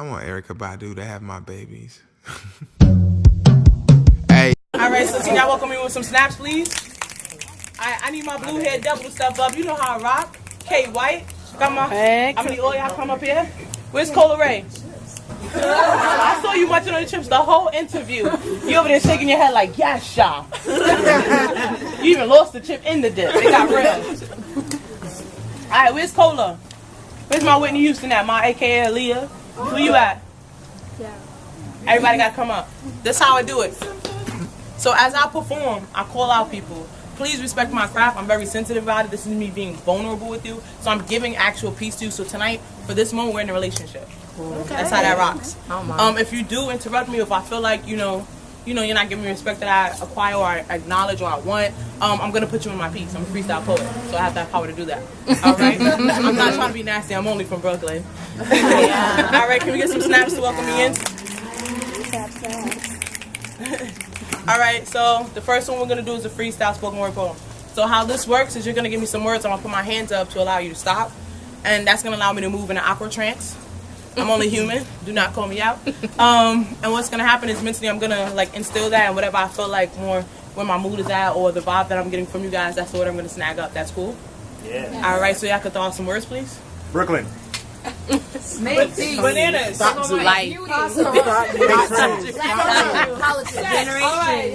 I want Erykah Badu to have my babies. Hey. All right, so can y'all welcome me with some snaps, please? I need my blue head devil to step up. You know how I rock. K White, come on. I'm gonna need all y'all come up here. Where's Cola Ray? I saw you munching on the chips the whole interview. You over there shaking your head like, yes, Sha. You even lost the chip in the dip. It got real. All right, where's Cola? Where's my Whitney Houston at? My AKA Aaliyah? Who you at? Yeah. Everybody got to come up. That's how I do it. So as I perform, I call out people. Please respect my craft. I'm very sensitive about it. This is me being vulnerable with you. So I'm giving actual peace to you. So tonight, for this moment, we're in a relationship. Okay. That's how that rocks. If you do interrupt me, if I feel like, you know, you're not giving me respect that I acquire or I acknowledge or I want, I'm going to put you in my piece. I'm a freestyle poet, so I have that power to do that. All right? I'm not trying to be nasty. I'm only from Brooklyn. All right, can we get some snaps to welcome me in? All right, so the first one we're going to do is a freestyle spoken word poem. So how this works is you're going to give me some words. I'm going to put my hands up to allow you to stop. And that's going to allow me to move in an aqua trance. I'm only human. Do not call me out. And what's going to happen is mentally I'm going to like instill that, and whatever I feel like more where my mood is at or the vibe that I'm getting from you guys, that's what I'm going to snag up. That's cool? Yeah. All right, so y'all could throw out some words, please. Brooklyn. Snake tea. Bananas. Life. Generation.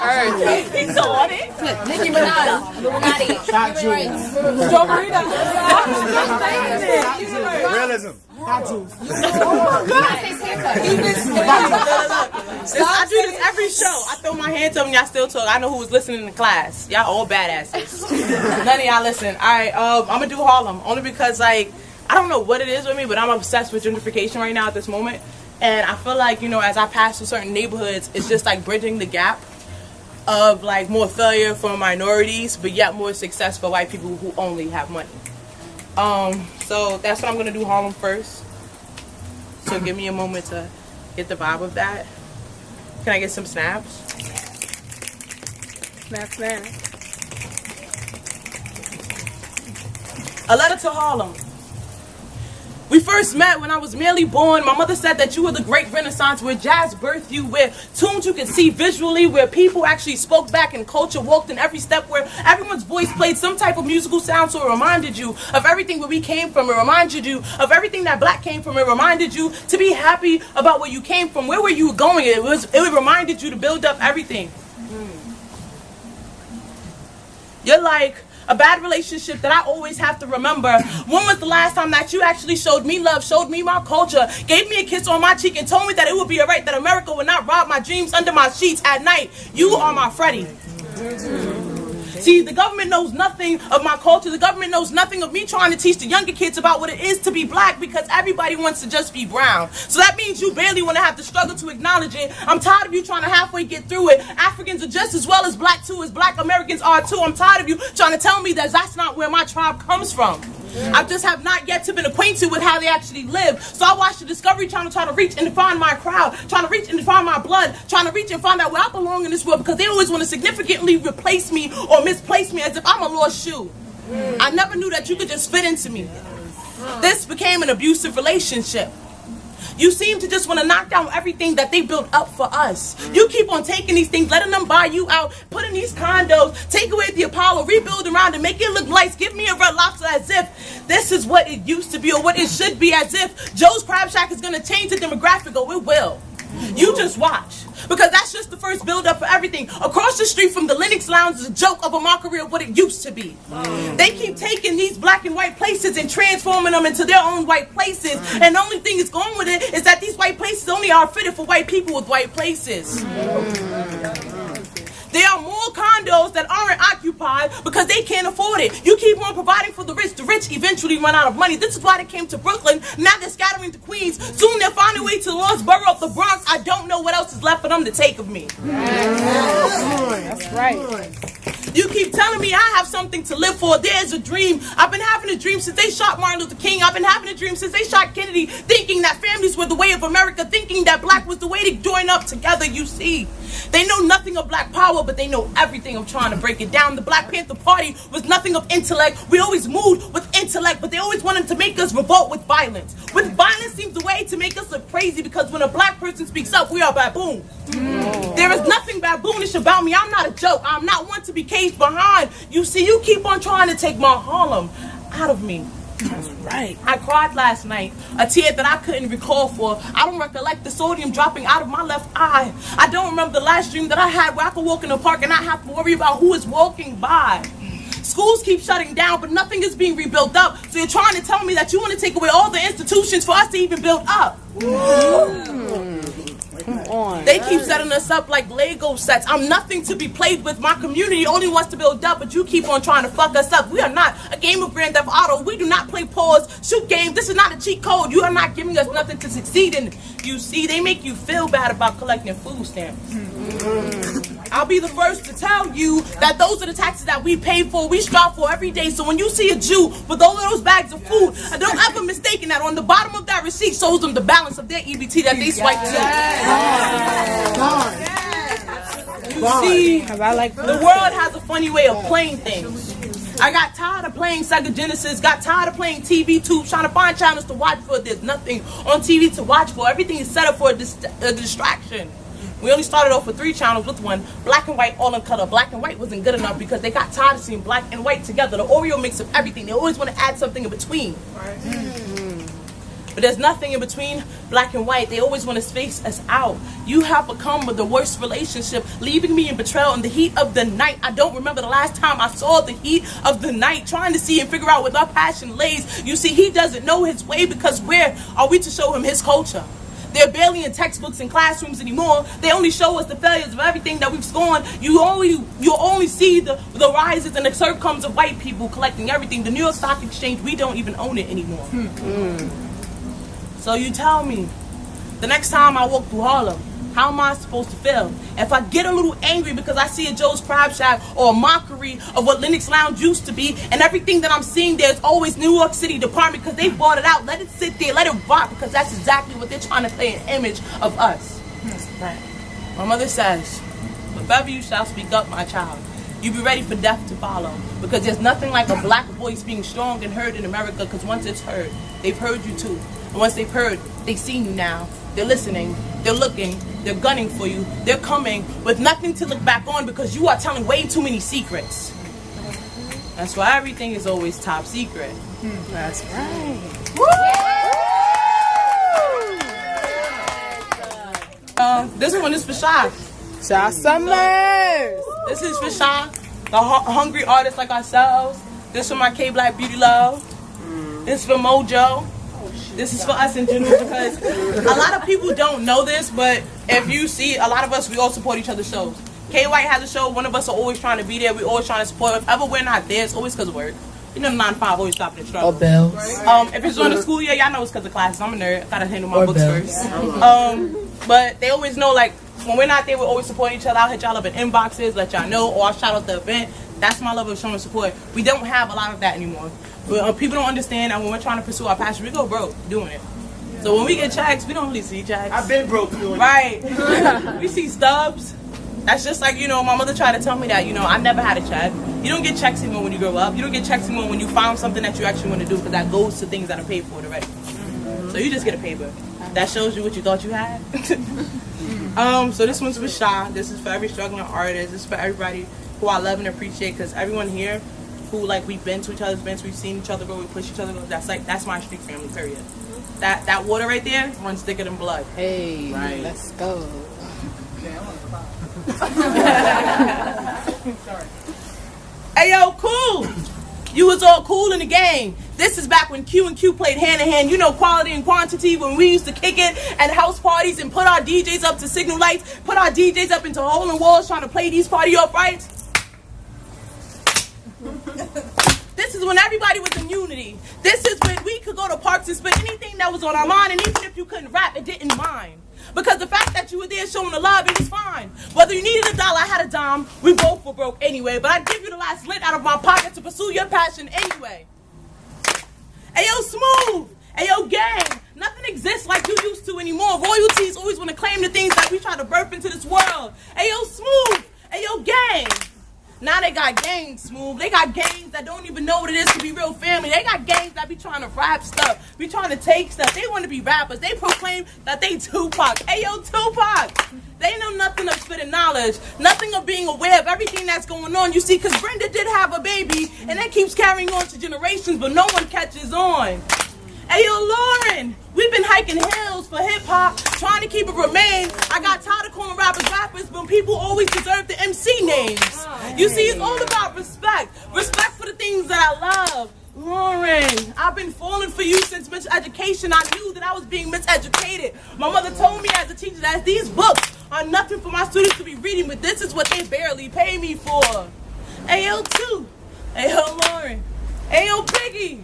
Earth. He's on it. Nicki Minaj. Illuminati. Strawberry. Realism. I do this every show. I throw my hands up and y'all still talk. I know who was listening in class. Y'all all badasses. None of y'all listen. Alright, I'm gonna do Harlem. Only because like I don't know what it is with me, but I'm obsessed with gentrification right now at this moment. And I feel like, as I pass through certain neighborhoods, it's just like bridging the gap of like more failure for minorities, but yet more success for white people who only have money. So that's what I'm gonna do Harlem first. So give me a moment to get the vibe of that. Can I get some snaps? Snap. A letter to Harlem. We first met when I was merely born. My mother said that you were the great Renaissance where jazz birthed you, where tunes you could see visually, where people actually spoke back and culture walked in every step, where everyone's voice played some type of musical sound, so it reminded you of everything where we came from. It reminded you of everything that black came from. It reminded you to be happy about where you came from. Where were you going? It reminded you to build up everything. You're like a bad relationship that I always have to remember. When was the last time that you actually showed me love, showed me my culture, gave me a kiss on my cheek, and told me that it would be alright, that America would not rob my dreams under my sheets at night? You are my Freddie. See, the government knows nothing of my culture. The government knows nothing of me trying to teach the younger kids about what it is to be black, because everybody wants to just be brown. So that means you barely want to have to struggle to acknowledge it. I'm tired of you trying to halfway get through it. Africans are just as well as black too, as black Americans are too. I'm tired of you trying to tell me that that's not where my tribe comes from. I just have not yet been acquainted with how they actually live. So I watched the Discovery Channel try to reach and find my crowd, trying to reach and find my blood, trying to reach and find out where I belong in this world, because they always want to significantly replace me or misplace me as if I'm a lost shoe. I never knew that you could just fit into me. This became an abusive relationship. You seem to just want to knock down everything that they built up for us. You keep on taking these things, letting them buy you out, put in these condos, take away the Apollo, rebuild around it, make it look nice, give me a Red Lobster as if this is what it used to be or what it should be, as if Joe's Crab Shack is going to change the demographic. Oh, it will. You just watch. Because that's just the first build-up for everything. Across the street from the Lennox Lounge is a joke of a mockery of what it used to be. They keep taking these black and white places and transforming them into their own white places. And the only thing that's going with it is that these white places only are fitted for white people with white places. There are more condos that aren't occupied because they can't afford it. You keep on providing for the rich. The rich eventually run out of money. This is why they came to Brooklyn. Now they're scattering to Queens. Soon they'll find a way to the lost borough of the Bronx. I don't know what else is left for them to take of me. That's right. You keep telling me I have something to live for. There's a dream. I've been having a dream since they shot Martin Luther King. I've been having a dream since they shot Kennedy, thinking that families were the way of America, thinking that black was the way to join up together, you see. They know nothing of black power, but they know everything of trying to break it down. The Black Panther Party was nothing of intellect. We always moved with intellect, but they always wanted to make us revolt with violence. With violence seems the way to make us look crazy, because when a black person speaks up, we are baboons. There is nothing baboonish about me. I'm not a joke. I'm not one to be caged behind. You see, you keep on trying to take my Harlem out of me. That's right. I cried last night, a tear that I couldn't recall for. I don't recollect the sodium dropping out of my left eye. I don't remember the last dream that I had where I could walk in the park and not have to worry about who is walking by. Schools keep shutting down, but nothing is being rebuilt up. So you're trying to tell me that you want to take away all the institutions for us to even build up. Come on. They keep setting us up like Lego sets. I'm nothing to be played with. My community only wants to build up, but you keep on trying to fuck us up. We are not a game of Grand Theft Auto. We do not play pause, shoot games. This is not a cheat code. You are not giving us nothing to succeed in. You see, they make you feel bad about collecting food stamps. I'll be the first to tell you that those are the taxes that we pay for, we strive for every day. So when you see a Jew with all of those bags of food, don't ever mistake that on the bottom of that receipt shows them the balance of their EBT that they swipe to. You see, the world has a funny way of playing things. I got tired of playing Sega Genesis, got tired of playing TV tubes, trying to find channels to watch for. There's nothing on TV to watch for. Everything is set up for a distraction. We only started off with 3 channels with one, black and white, all in color. Black and white wasn't good enough because they got tired of seeing black and white together. The Oreo mix of everything. They always want to add something in between. But there's nothing in between black and white. They always want to space us out. You have become with the worst relationship, leaving me in betrayal in the heat of the night. I don't remember the last time I saw the heat of the night, trying to see and figure out where our passion lays. You see, he doesn't know his way, because where are we to show him his culture? They're barely in textbooks and classrooms anymore. They only show us the failures of everything that we've scorned. You only see the rises and the circums of white people collecting everything. The New York Stock Exchange, we don't even own it anymore. So you tell me, the next time I walk through Harlem, how am I supposed to feel? If I get a little angry because I see a Joe's Crab Shack or a mockery of what Lennox Lounge used to be, and everything that I'm seeing there is always New York City Department because they bought it out. Let it sit there, let it rot, because that's exactly what they're trying to play an image of us. My mother says, if ever you shall speak up, my child, you be ready for death to follow, because there's nothing like a black voice being strong and heard in America, because once it's heard, they've heard you too. And once they've heard, they've seen you now. They're listening, they're looking, they're gunning for you. They're coming with nothing to look back on, because you are telling way too many secrets. That's why everything is always top secret. That's right. This one is for Sha. Sha Summers. This is for Sha, the hungry artists like ourselves. This is for my K-Black Beauty Love. This is for Mojo. This is for us in general, because a lot of people don't know this, but if you see, a lot of us, we all support each other's shows. K-White has a show, one of us are always trying to be there, we always trying to support. If ever we're not there, it's always because of work. You know, the 9 to 5 always stopping at struggle. Or bells. If it's on the school year, y'all know it's because of classes. I'm a nerd, I gotta handle my books first. But they always know, like, when we're not there, we always support each other. I'll hit y'all up in inboxes, let y'all know, or I'll shout out the event. That's my level of showing support. We don't have a lot of that anymore. But people don't understand that when we're trying to pursue our passion, we go broke doing it. So when we get checks, we don't really see checks. I've been broke doing it. Right. We see stubs. That's just like, you know, my mother tried to tell me that, you know, I never had a check. You don't get checks anymore when you grow up. You don't get checks anymore when you found something that you actually want to do, because that goes to things that are paid for already. So you just get a paper. That shows you what you thought you had. So this one's for Sha. This is for every struggling artist. This is for everybody who I love and appreciate, because everyone here who, like, we've been to each other's events, we've seen each other grow, we push each other grow. That's my street family, period. That water right there runs thicker than blood. Hey, right. Let's go. Hey, yo, cool. You was all cool in the game. This is back when Q and Q played hand in hand. You know, quality and quantity, when we used to kick it at house parties and put our DJs up to signal lights, put our DJs up into hole in walls trying to play these party off rights. This is when everybody was in unity. This is when we could go to parks and spit anything that was on our mind, and even if you couldn't rap, it didn't mind. Because the fact that you were there showing the love, it was fine. Whether you needed $1, I had a dime, we both were broke anyway. But I'd give you the last lint out of my pocket to pursue your passion anyway. Ayo, Smooth. Ayo, gang. Nothing exists like you used to anymore. Royalties always want to claim the things that we try to birth into this world. Ayo, Smooth. Ayo, gang. Now they got gangs, Smooth. They got gangs that don't even know what it is to be real family. They got gangs that be trying to rap stuff, be trying to take stuff. They want to be rappers. They proclaim that they Tupac. Ayo, Tupac. They know nothing of spitting knowledge, nothing of being aware of everything that's going on. You see, because Brenda did have a baby, and that keeps carrying on to generations, but no one catches on. Ayo, Lauren, we've been hiking hills for hip-hop, trying to keep it remain. I got tired of calling rappers rappers, but people always deserve the MC names. You see, it's all about respect. Respect for the things that I love. Lauren, I've been falling for you since miseducation. I knew that I was being miseducated. My mother told me as a teacher that these books are nothing for my students to be reading, but this is what they barely pay me for. Ayo, too. Ayo, Lauren. Ayo, Piggy.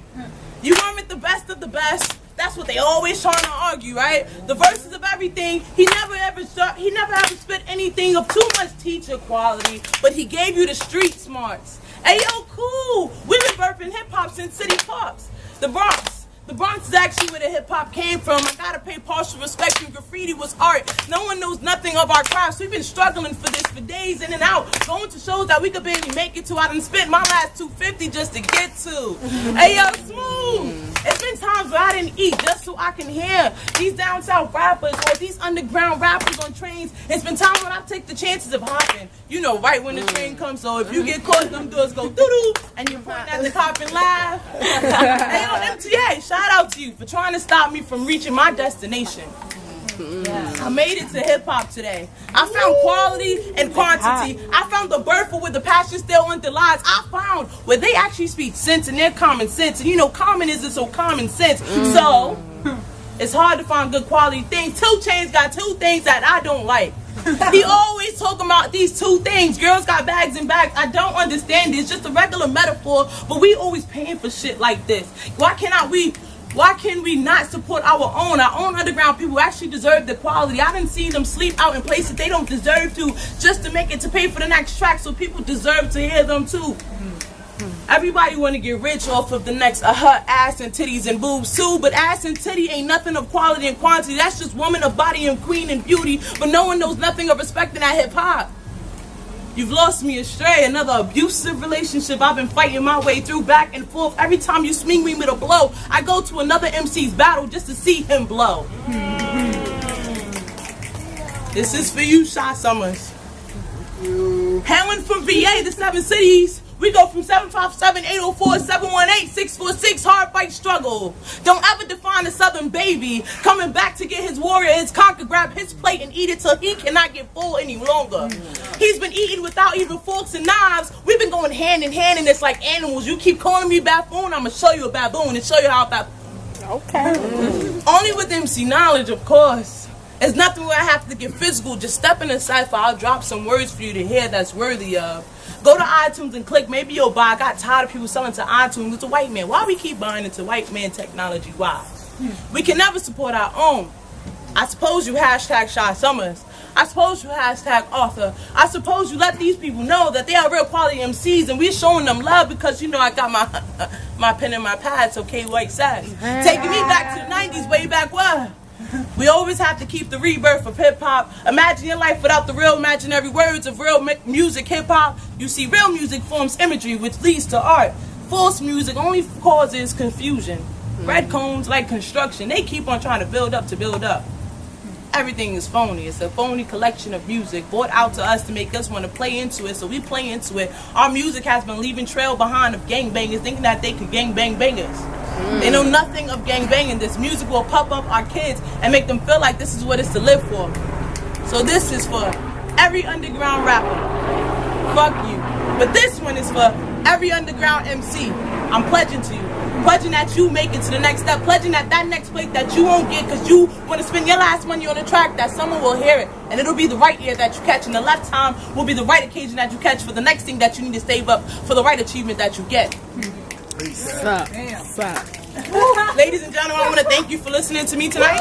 You weren't the best of the best. That's what they always trying to argue, right? The verses of everything. He never ever spit anything of too much teacher quality, but he gave you the street smarts. Ayo, cool. We've been birthing hip hop since City Pops. The Bronx. The Bronx is actually where the hip hop came from. I gotta pay partial respect to graffiti was art. No one knows nothing of our crafts. We've been struggling for this for days in and out. Going to shows that we could barely make it to. I done spent my last $250 just to get to. Hey, yo, Smooth. It's been times where I didn't eat just so I can hear these down south rappers or these underground rappers on trains. It's been times when I take the chances of hopping. You know, right when the train comes. So if you get caught, them doors go doo-doo, and you point at the cop and laugh. Hey, yo, MTA, shout out to you for trying to stop me from reaching my destination. I made it to hip-hop today. I found quality and quantity. I found the birth for where the passion still underlies. I found where they actually speak sense and their common sense. And you know, common isn't so common sense. So, it's hard to find good quality things. 2 Chainz got 2 things that I don't like. He always talking about these 2 things. Girls got bags and bags. I don't understand it. It's just a regular metaphor, but we always paying for shit like this. Why can we not support our own underground people who actually deserve the quality? I didn't see them sleep out in places they don't deserve to just to make it to pay for the next track, so people deserve to hear them too. Everybody want to get rich off of the next ass and titties and boobs too, but ass and titty ain't nothing of quality and quantity. That's just woman of body and queen and beauty, but no one knows nothing of respecting that hip hop. You've lost me astray. Another abusive relationship I've been fighting my way through back and forth. Every time you swing me with a blow, I go to another MC's battle just to see him blow. This is for you, Sha Summers. Hailing from VA, the 7 cities. We go from 757-804-718-646, hard fight struggle. Don't ever define a southern baby. Coming back to get his warrior, his conquer, grab his plate and eat it till he cannot get full any longer. He's been eating without even forks and knives. We've been going hand in hand and it's like animals. You keep calling me baboon, I'm going to show you a baboon and show you how Okay. Only with MC knowledge, of course. There's nothing where I have to get physical. Just step in the cipher, I'll drop some words for you to hear that's worthy of. Go to iTunes and click, maybe you'll buy. I got tired of people selling to iTunes. It's a white man. Why we keep buying into white man technology? Why? We can never support our own. I suppose you hashtag Sha Summers. I suppose you hashtag Arthur. I suppose you let these people know that they are real quality MCs and we're showing them love because, you know, I got my pen and my pad, so K White says. Taking me back to the 90s, way back where? We always have to keep the rebirth of hip-hop. Imagine your life without the real imaginary words of real music, hip-hop. You see, real music forms imagery, which leads to art. False music only causes confusion. Red cones, like construction, they keep on trying to build up to build up. Everything is phony. It's a phony collection of music brought out to us to make us want to play into it, so we play into it. Our music has been leaving trail behind of gangbangers, thinking that they could gangbang bangers. They know nothing of gangbanging. This music will pop up our kids and make them feel like this is what it's to live for. So this is for every underground rapper. Fuck you. But this one is for every underground MC. I'm pledging to you. Pledging that you make it to the next step. Pledging that that next plate that you won't get because you want to spend your last money on the track, that someone will hear it. And it'll be the right ear that you catch. And the left time will be the right occasion that you catch for the next thing that you need to save up for the right achievement that you get. Sup. Ladies and gentlemen, I want to thank you for listening to me tonight.